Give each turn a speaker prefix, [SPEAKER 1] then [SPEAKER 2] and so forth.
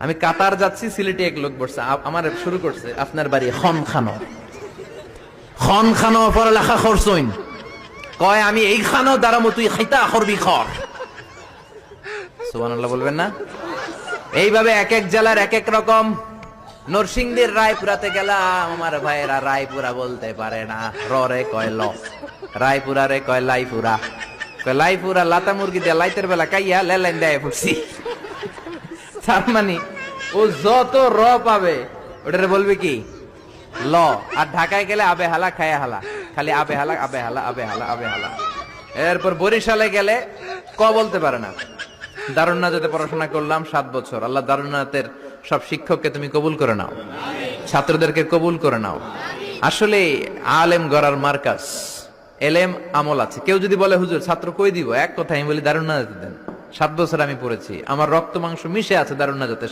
[SPEAKER 1] আমি কাতার যাচ্ছি, সিলেটে এক লোক বসছে, আমার শুরু করছে আপনার বাড়ি খন খানো, খন খানো পড়ালেখা করছইন, কয় আমি এই খানো দাঁড়ামো, তুই খাইতা করবি খর। সুবহানাল্লাহ বলবেন না? এইভাবে এক এক জেলার এক এক রকম। নরসিংদীর রায়পুরাতে গেলাম, আমার ভাইয়েরা রায়পুরা বলতে পারে না, রে কয় ল, রায়পুরা রে কয় লাইপুরা, কয় লাইপুরা লাতা মুরগি দিয়ে লাইতের বেলা কাইয়া লেলাইন দেয় ফুটছি। তার মানে ও যত র পাবে ওটারে বলবে কি ল। আর ঢাকায় গেলে আবে হালা খায়া হালা, খালি আবে হালা আবে হালা আবে হালা আবে হালা। এরপর বরিশালে গেলে ক বলতে পারে না। দারুন নাজাতে পড়াশোনা করলাম 7 বছর। আল্লাহ দারুন নাজাতের সব শিক্ষককে তুমি কবুল করে নাও, ছাত্রদেরকে কবুল করে নাও। আসলে আলেম গড়ার মার্কাজ, এলেম আমল আছে। কেউ যদি বলে হুজুর ছাত্র কই দিব, এক কথা আমি বলি দারুন নাজাতে দেন। 7 বছর আমি পড়েছি, আমার রক্ত মাংস মিশে আছে দারুন নাজাতের